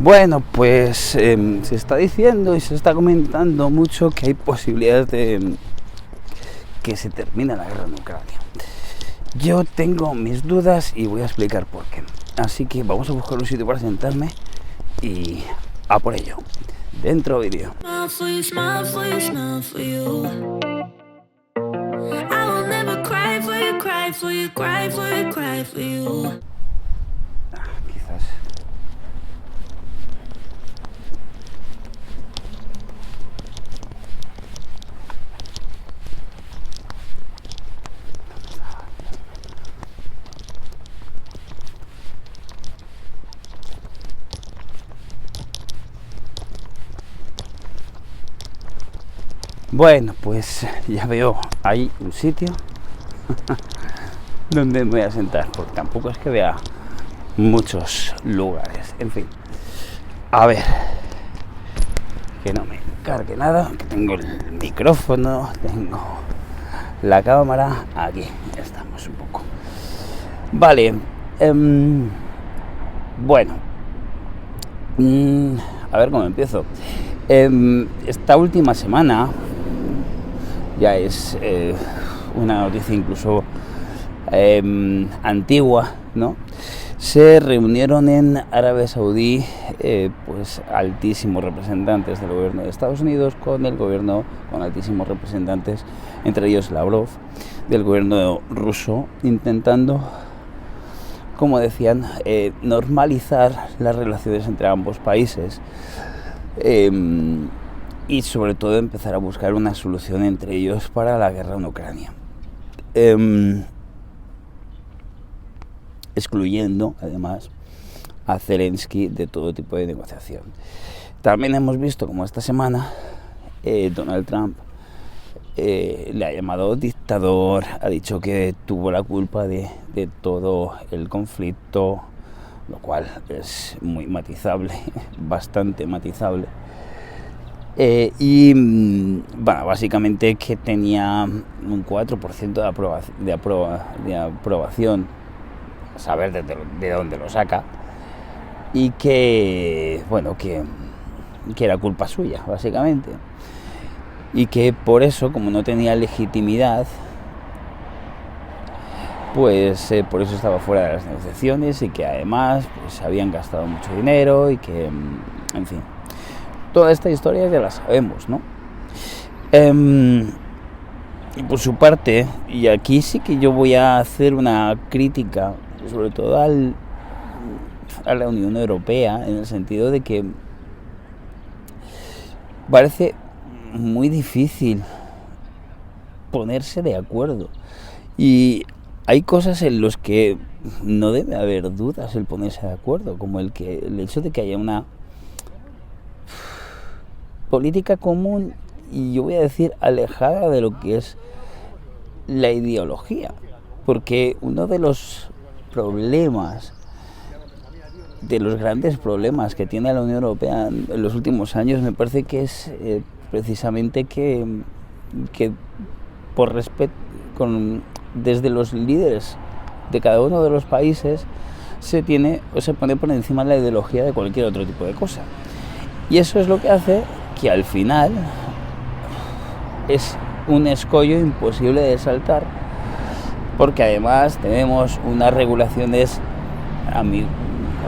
Bueno, pues se está diciendo y se está comentando mucho que hay posibilidades de que se termine la guerra en Ucrania. Yo tengo mis dudas y voy a explicar por qué. Así que vamos a buscar un sitio para sentarme y a por ello. Dentro vídeo. Quizás. Bueno, pues ya veo ahí un sitio donde me voy a sentar, porque tampoco es que vea muchos lugares. En fin, a ver, que no me cargue nada, que tengo el micrófono, tengo la cámara, aquí estamos un poco. Vale, bueno, a ver cómo empiezo. Esta última semana ya es una noticia incluso antigua, ¿no? Se reunieron en Arabia Saudí pues altísimos representantes del gobierno de Estados Unidos con altísimos representantes, entre ellos Lavrov, del gobierno ruso, intentando, como decían, normalizar las relaciones entre ambos países y sobre todo empezar a buscar una solución entre ellos para la guerra en Ucrania. Excluyendo, además, a Zelensky de todo tipo de negociación. También hemos visto como esta semana Donald Trump le ha llamado dictador, ha dicho que tuvo la culpa de todo el conflicto, lo cual es muy matizable, bastante matizable. Bueno, básicamente que tenía un 4% de aprobación, saber de dónde lo saca, y que, bueno, que era culpa suya, básicamente, y que por eso, como no tenía legitimidad, pues por eso estaba fuera de las negociaciones, y que además pues habían gastado mucho dinero y que, en fin, toda esta historia ya la sabemos, ¿no? Y por su parte, y aquí sí que yo voy a hacer una crítica, sobre todo a la Unión Europea, en el sentido de que parece muy difícil ponerse de acuerdo. Y hay cosas en las que no debe haber dudas el ponerse de acuerdo, como el hecho de que haya una política común, y yo voy a decir alejada de lo que es la ideología, porque uno de los problemas, de los grandes problemas que tiene la Unión Europea en los últimos años, me parece que es precisamente que por respeto, desde los líderes de cada uno de los países se pone por encima la ideología de cualquier otro tipo de cosa, y eso es lo que hace que al final es un escollo imposible de saltar, porque además tenemos unas regulaciones, a mi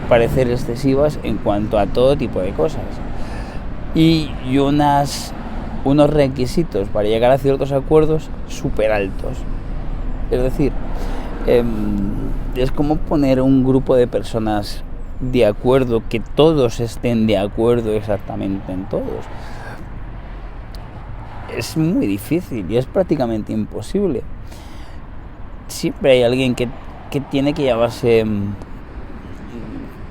parecer, excesivas en cuanto a todo tipo de cosas, y unos requisitos para llegar a ciertos acuerdos súper altos. Es decir, es como poner un grupo de personas de acuerdo, que todos estén de acuerdo exactamente en todos. Es muy difícil y es prácticamente imposible. Siempre hay alguien que tiene que llevarse,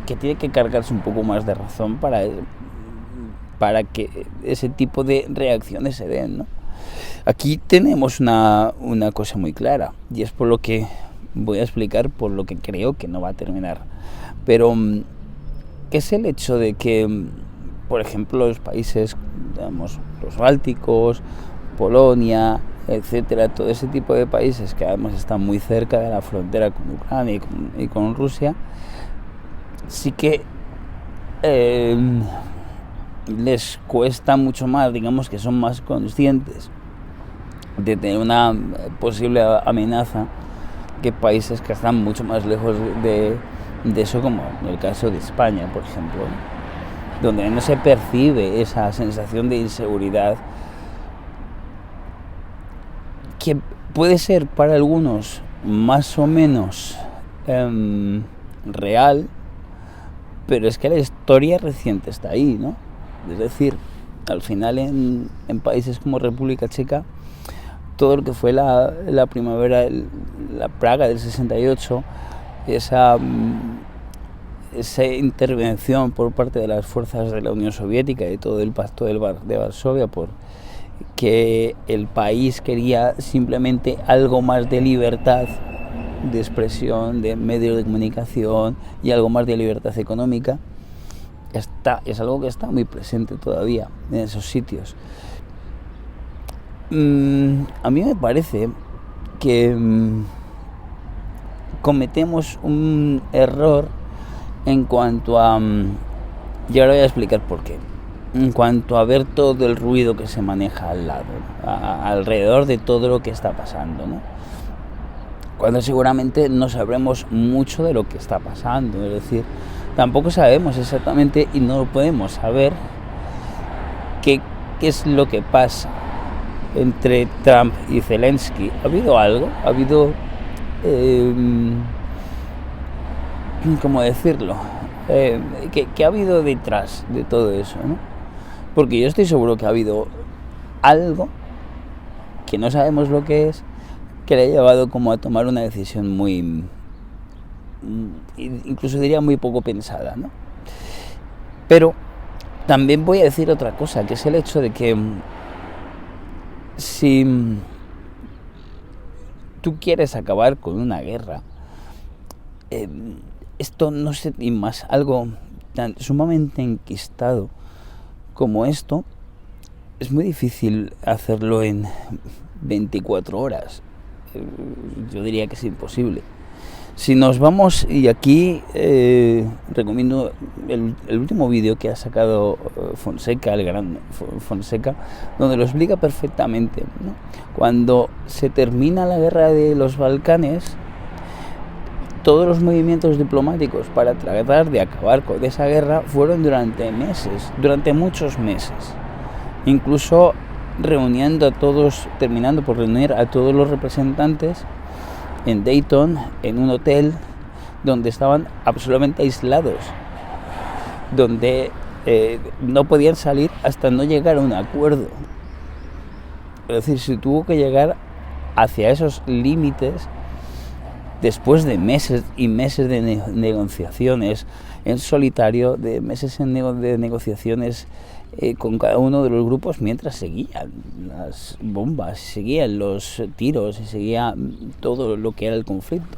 que tiene que cargarse un poco más de razón para que ese tipo de reacciones se den, ¿no? Aquí tenemos una cosa muy clara, y es por lo que voy a explicar, por lo que creo que no va a terminar, pero que es el hecho de que, por ejemplo, los países, digamos, los bálticos, Polonia, etcétera, todo ese tipo de países que además están muy cerca de la frontera con Ucrania y con Rusia, sí que les cuesta mucho más, digamos que son más conscientes de tener una posible amenaza que países que están mucho más lejos de eso, como en el caso de España, por ejemplo, ¿no? Donde no se percibe esa sensación de inseguridad que puede ser para algunos más o menos real, pero es que la historia reciente está ahí, ¿no? Es decir, al final en países como República Checa, todo lo que fue la primavera, la Praga del 68, esa intervención por parte de las fuerzas de la Unión Soviética y todo el pacto de Varsovia, por que el país quería simplemente algo más de libertad de expresión, de medios de comunicación y algo más de libertad económica, es algo que está muy presente todavía en esos sitios. A mí me parece que cometemos un error en cuanto a... y ahora voy a explicar por qué. En cuanto a ver todo el ruido que se maneja al lado, alrededor de todo lo que está pasando, ¿no? Cuando seguramente no sabremos mucho de lo que está pasando, es decir, tampoco sabemos exactamente y no lo podemos saber qué es lo que pasa entre Trump y Zelensky. ¿Ha habido algo? ¿Ha habido, cómo decirlo? ¿Qué ha habido detrás de todo eso, ¿no? Porque yo estoy seguro que ha habido algo que no sabemos lo que es, que le ha llevado como a tomar una decisión muy, incluso diría muy poco pensada, ¿no? Pero también voy a decir otra cosa, que es el hecho de que si tú quieres acabar con una guerra, esto no sé, y más algo tan sumamente enquistado como esto, es muy difícil hacerlo en 24 horas. Yo diría que es imposible. Si nos vamos, y aquí recomiendo el último vídeo que ha sacado Fonseca, el gran Fonseca, donde lo explica perfectamente, ¿no? Cuando se termina la guerra de los Balcanes, todos los movimientos diplomáticos para tratar de acabar con esa guerra fueron durante meses, durante muchos meses. Incluso reuniendo a todos, terminando por reunir a todos los representantes en Dayton, en un hotel donde estaban absolutamente aislados, donde no podían salir hasta no llegar a un acuerdo. Es decir, se tuvo que llegar hacia esos límites después de meses y meses de negociaciones en solitario, de meses de negociaciones con cada uno de los grupos, mientras seguían las bombas, seguían los tiros y seguía todo lo que era el conflicto.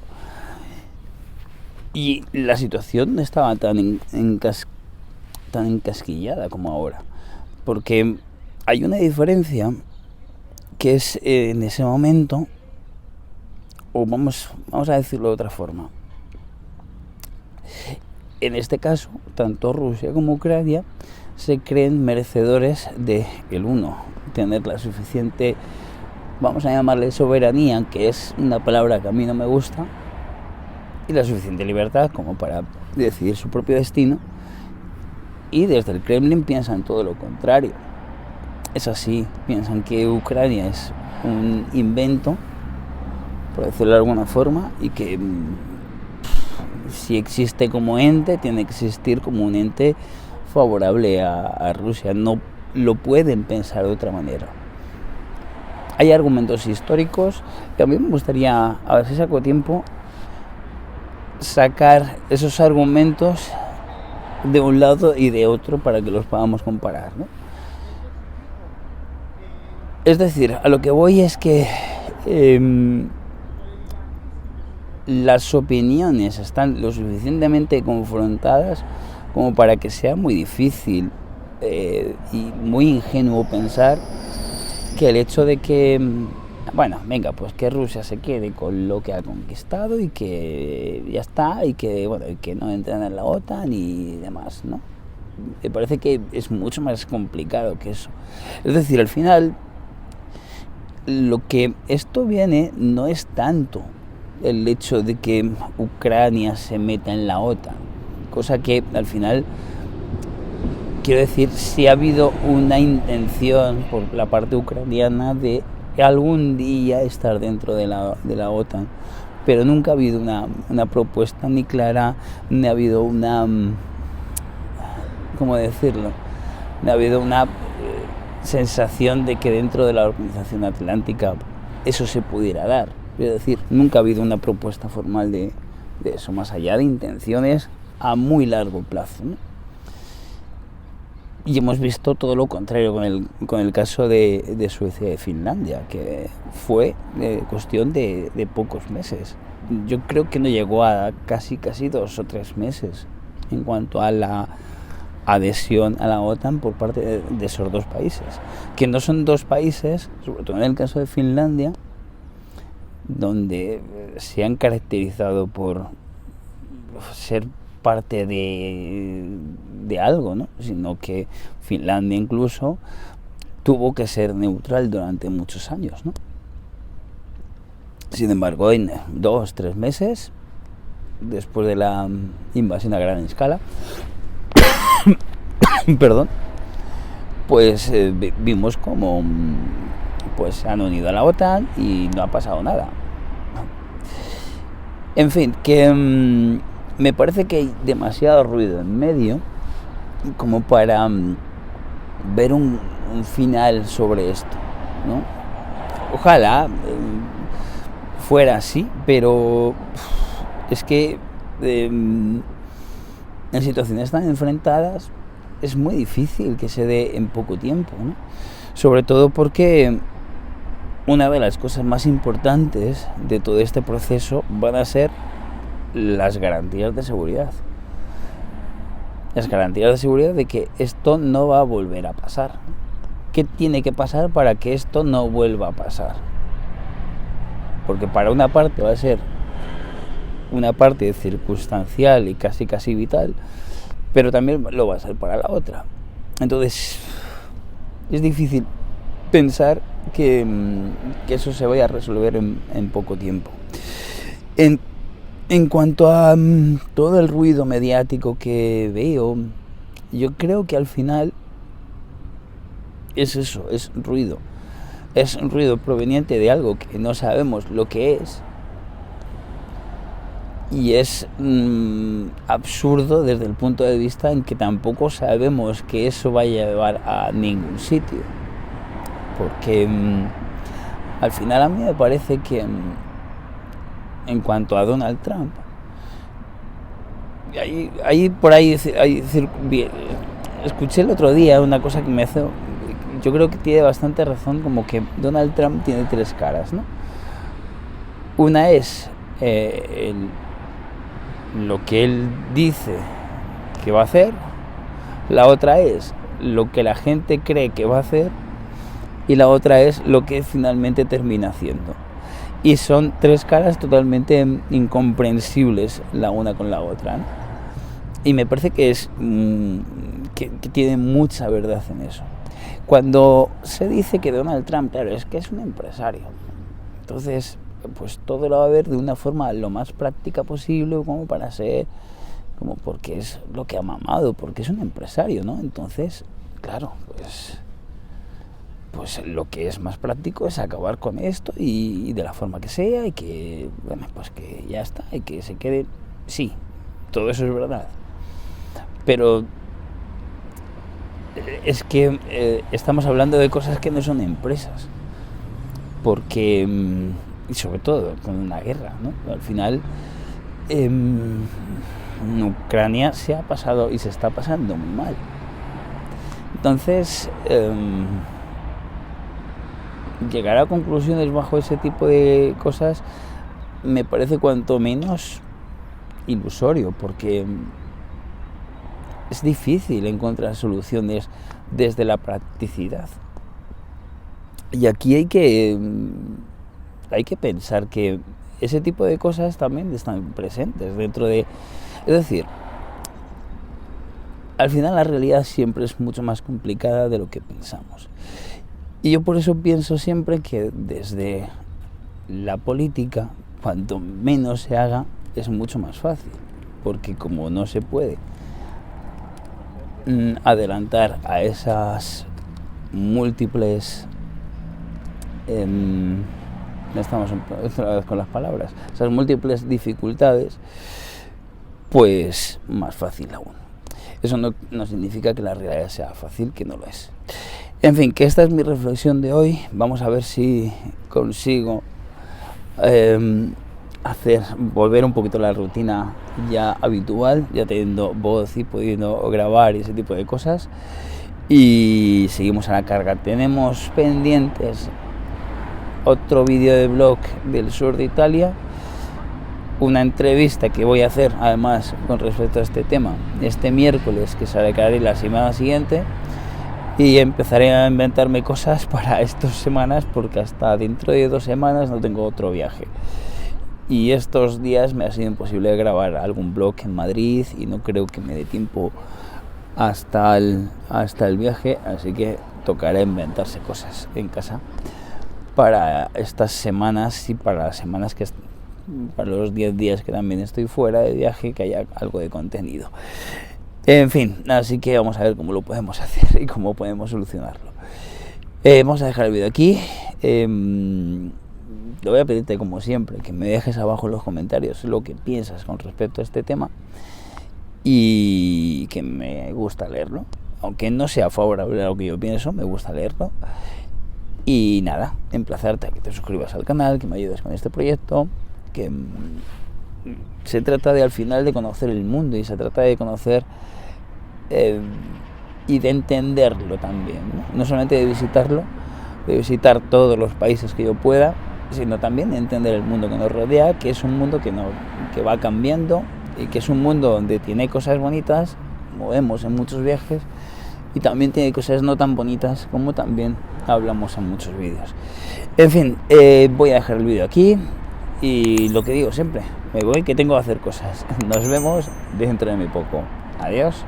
Y la situación no estaba tan encasquillada como ahora, porque hay una diferencia que es en ese momento, o vamos a decirlo de otra forma. En este caso, tanto Rusia como Ucrania se creen merecedores de el uno, tener la suficiente, vamos a llamarle soberanía, que es una palabra que a mí no me gusta, y la suficiente libertad como para decidir su propio destino, y desde el Kremlin piensan todo lo contrario. Es así, piensan que Ucrania es un invento, por decirlo de alguna forma, y que si existe como ente, tiene que existir como un ente favorable a Rusia. No lo pueden pensar de otra manera. Hay argumentos históricos que a mí me gustaría, a ver si saco tiempo, sacar esos argumentos de un lado y de otro para que los podamos comparar, ¿no? Es decir, a lo que voy es que las opiniones están lo suficientemente confrontadas como para que sea muy difícil y muy ingenuo pensar que el hecho de que, bueno, venga, pues que Rusia se quede con lo que ha conquistado y que ya está, y que, bueno, y que no entren en la OTAN y demás, ¿no? me parece que es mucho más complicado que eso. Es decir, al final, lo que esto viene no es tanto el hecho de que Ucrania se meta en la OTAN, cosa que al final, quiero decir, sí ha habido una intención por la parte ucraniana de algún día estar dentro de la OTAN, pero nunca ha habido una propuesta ni clara, ni ha habido una, ¿cómo decirlo? No ha habido una sensación de que dentro de la Organización Atlántica eso se pudiera dar. Es decir, nunca ha habido una propuesta formal de eso, más allá de intenciones a muy largo plazo, ¿no? Y hemos visto todo lo contrario con el caso de Suecia y Finlandia, que fue cuestión de pocos meses. Yo creo que no llegó a casi 2 o 3 meses en cuanto a la adhesión a la OTAN por parte de esos dos países, que no son dos países, sobre todo en el caso de Finlandia, donde se han caracterizado por ser parte de algo, ¿no? Sino que Finlandia incluso tuvo que ser neutral durante muchos años, ¿no? Sin embargo, en 2 o 3 meses, después de la invasión a gran escala, perdón, pues vimos como pues se han unido a la OTAN y no ha pasado nada. En fin, que me parece que hay demasiado ruido en medio como para ver un final sobre esto, ¿no? Ojalá fuera así, pero es que en situaciones tan enfrentadas es muy difícil que se dé en poco tiempo, ¿no? Sobre todo porque una de las cosas más importantes de todo este proceso van a ser las garantías de seguridad. Las garantías de seguridad de que esto no va a volver a pasar. ¿Qué tiene que pasar para que esto no vuelva a pasar? Porque para una parte va a ser una parte circunstancial y casi vital, pero también lo va a ser para la otra. Entonces, es difícil pensar que eso se vaya a resolver en poco tiempo. En cuanto a todo el ruido mediático que veo, yo creo que al final es eso, es ruido. Es un ruido proveniente de algo que no sabemos lo que es. Y es absurdo desde el punto de vista en que tampoco sabemos que eso vaya a llevar a ningún sitio. Porque al final a mí me parece que en cuanto a Donald Trump, escuché el otro día una cosa que me hace, yo creo que tiene bastante razón, como que Donald Trump tiene 3 caras, ¿no? Una es lo que él dice que va a hacer, la otra es lo que la gente cree que va a hacer y la otra es lo que finalmente termina haciendo. Y son 3 caras totalmente incomprensibles la una con la otra, ¿no? Y me parece que es que tiene mucha verdad en eso. Cuando se dice que Donald Trump, claro, es que es un empresario, entonces pues todo lo va a ver de una forma lo más práctica posible, como para ser, como porque es lo que ha mamado, porque es un empresario, ¿no? Entonces, claro, pues lo que es más práctico es acabar con esto y de la forma que sea y que, bueno, pues que ya está y que se quede. Sí, todo eso es verdad, pero es que estamos hablando de cosas que no son empresas, porque y sobre todo con una guerra, ¿no? Al final en Ucrania se ha pasado y se está pasando muy mal. Entonces llegar a conclusiones bajo ese tipo de cosas me parece cuanto menos ilusorio, porque es difícil encontrar soluciones desde la practicidad. Y aquí hay que pensar que ese tipo de cosas también están presentes dentro de... Es decir, al final la realidad siempre es mucho más complicada de lo que pensamos. Y yo por eso pienso siempre que desde la política, cuanto menos se haga, es mucho más fácil, porque como no se puede adelantar a esas múltiples, estamos otra vez con las palabras, esas múltiples dificultades, pues más fácil aún. Eso no significa que la realidad sea fácil, que no lo es. En fin, que esta es mi reflexión de hoy. Vamos a ver si consigo volver un poquito a la rutina ya habitual, ya teniendo voz y pudiendo grabar y ese tipo de cosas. Y seguimos a la carga. Tenemos pendientes otro vídeo de blog del sur de Italia, una entrevista que voy a hacer además con respecto a este tema este miércoles, que saldrá la semana siguiente, y empezaré a inventarme cosas para estas semanas, porque hasta dentro de 2 semanas no tengo otro viaje. Y estos días me ha sido imposible grabar algún blog en Madrid y no creo que me dé tiempo hasta el viaje, así que tocará inventarse cosas en casa para estas semanas y para las semanas para los 10 días que también estoy fuera de viaje, que haya algo de contenido. En fin, así que vamos a ver cómo lo podemos hacer y cómo podemos solucionarlo. Vamos a dejar el vídeo aquí. Lo voy a pedirte, como siempre, que me dejes abajo en los comentarios lo que piensas con respecto a este tema, y que me gusta leerlo, aunque no sea favorable a lo que yo pienso, me gusta leerlo. Y nada, emplazarte a que te suscribas al canal, que me ayudes con este proyecto, que se trata de, al final, de conocer el mundo, y se trata de conocer y de entenderlo también, no solamente de visitarlo, de visitar todos los países que yo pueda, sino también de entender el mundo que nos rodea, que es un mundo que va cambiando, y que es un mundo donde tiene cosas bonitas, como vemos en muchos viajes, y también tiene cosas no tan bonitas, como también hablamos en muchos vídeos. En fin, voy a dejar el vídeo aquí, y lo que digo siempre, me voy, que tengo que hacer cosas. Nos vemos dentro de muy poco. Adiós.